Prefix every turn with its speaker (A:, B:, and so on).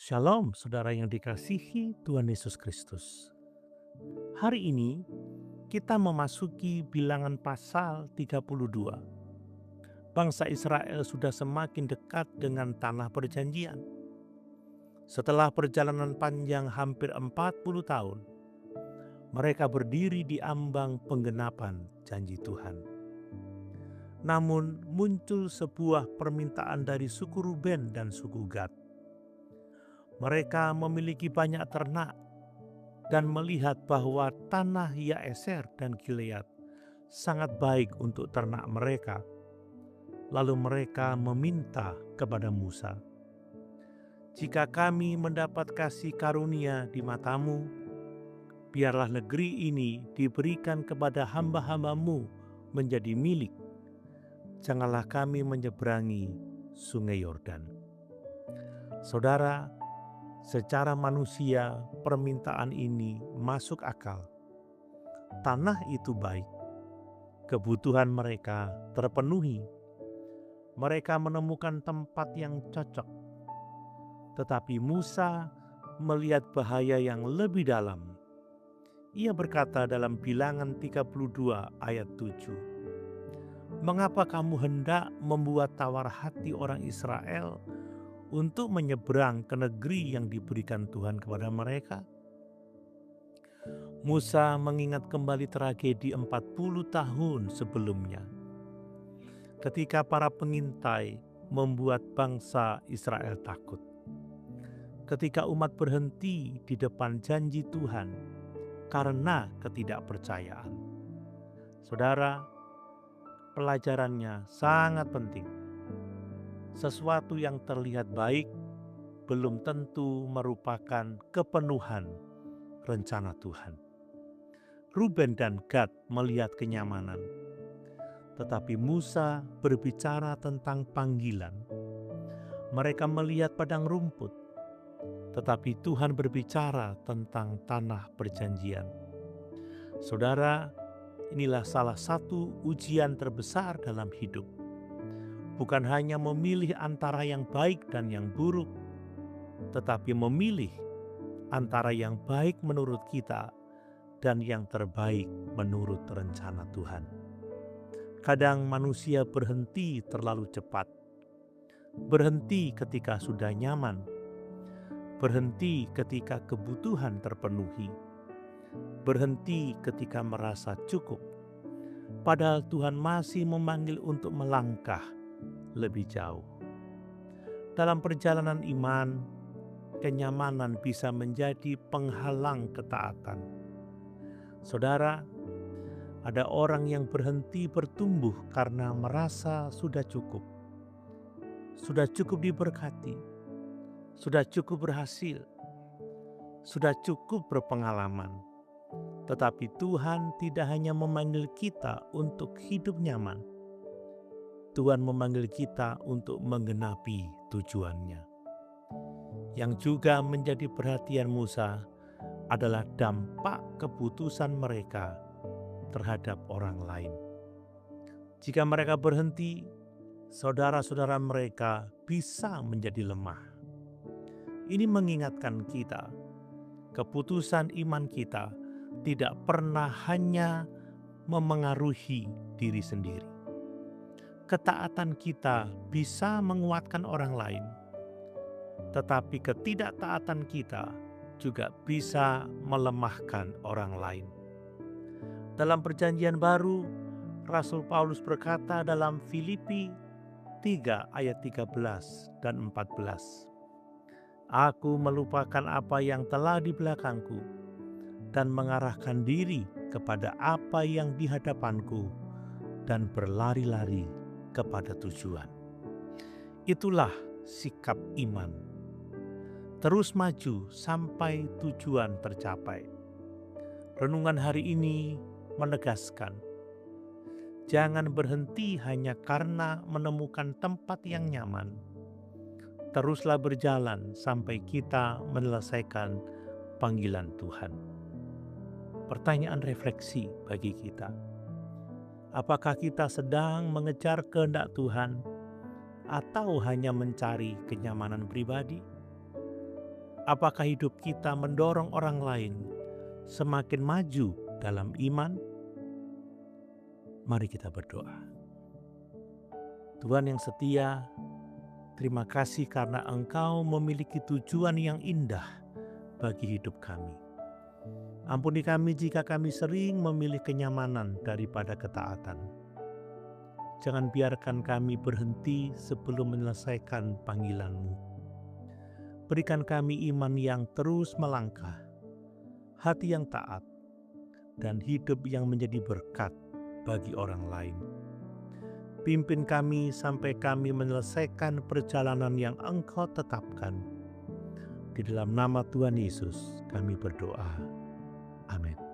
A: Shalom, saudara yang dikasihi Tuhan Yesus Kristus. Hari ini kita memasuki bilangan pasal 32. Bangsa Israel sudah semakin dekat dengan tanah perjanjian. Setelah perjalanan panjang hampir 40 tahun, mereka berdiri di ambang penggenapan janji Tuhan. Namun muncul sebuah permintaan dari suku Ruben dan suku Gad. Mereka memiliki banyak ternak dan melihat bahwa tanah Yaeser dan Gilead sangat baik untuk ternak mereka. Lalu mereka meminta kepada Musa, "Jika kami mendapat kasih karunia di matamu, biarlah negeri ini diberikan kepada hamba-hambamu menjadi milik. Janganlah kami menyeberangi sungai Yordan." Saudara, secara manusia permintaan ini masuk akal. Tanah itu baik, kebutuhan mereka terpenuhi. Mereka menemukan tempat yang cocok. Tetapi Musa melihat bahaya yang lebih dalam. Ia berkata dalam Bilangan 32 ayat 7, "Mengapa kamu hendak membuat tawar hati orang Israel untuk menyeberang ke negeri yang diberikan Tuhan kepada mereka?" Musa mengingat kembali tragedi 40 tahun sebelumnya, ketika para pengintai membuat bangsa Israel takut. Ketika umat berhenti di depan janji Tuhan karena ketidakpercayaan. Saudara, pelajarannya sangat penting. Sesuatu yang terlihat baik belum tentu merupakan kepenuhan rencana Tuhan. Ruben dan Gad melihat kenyamanan, tetapi Musa berbicara tentang panggilan. Mereka melihat padang rumput, tetapi Tuhan berbicara tentang tanah perjanjian. Saudara, inilah salah satu ujian terbesar dalam hidup. Bukan hanya memilih antara yang baik dan yang buruk, tetapi memilih antara yang baik menurut kita dan yang terbaik menurut rencana Tuhan. Kadang manusia berhenti terlalu cepat, berhenti ketika sudah nyaman, berhenti ketika kebutuhan terpenuhi, berhenti ketika merasa cukup, padahal Tuhan masih memanggil untuk melangkah lebih jauh. Dalam perjalanan iman, kenyamanan bisa menjadi penghalang ketaatan. Saudara, ada orang yang berhenti bertumbuh karena merasa sudah cukup diberkati, sudah cukup berhasil, sudah cukup berpengalaman. Tetapi Tuhan tidak hanya memanggil kita untuk hidup nyaman, Tuhan memanggil kita untuk menggenapi tujuannya. Yang juga menjadi perhatian Musa adalah dampak keputusan mereka terhadap orang lain. Jika mereka berhenti, saudara-saudara mereka bisa menjadi lemah. Ini mengingatkan kita, keputusan iman kita tidak pernah hanya memengaruhi diri sendiri. Ketaatan kita bisa menguatkan orang lain, tetapi ketidaktaatan kita juga bisa melemahkan orang lain. Dalam perjanjian baru, Rasul Paulus berkata dalam Filipi 3 ayat 13 dan 14, "Aku melupakan apa yang telah di belakangku dan mengarahkan diri kepada apa yang di hadapanku dan berlari-lari kepada tujuan." Itulah sikap iman. Terus maju sampai tujuan tercapai. Renungan hari ini menegaskan, jangan berhenti hanya karena menemukan tempat yang nyaman. Teruslah berjalan sampai kita menyelesaikan panggilan Tuhan. Pertanyaan refleksi bagi kita, apakah kita sedang mengejar kehendak Tuhan atau hanya mencari kenyamanan pribadi? Apakah hidup kita mendorong orang lain semakin maju dalam iman? Mari kita berdoa. Tuhan yang setia, terima kasih karena Engkau memiliki tujuan yang indah bagi hidup kami. Ampuni kami jika kami sering memilih kenyamanan daripada ketaatan. Jangan biarkan kami berhenti sebelum menyelesaikan panggilan-Mu. Berikan kami iman yang terus melangkah, hati yang taat, dan hidup yang menjadi berkat bagi orang lain. Pimpin kami sampai kami menyelesaikan perjalanan yang Engkau tetapkan. Di dalam nama Tuhan Yesus kami berdoa. Amin.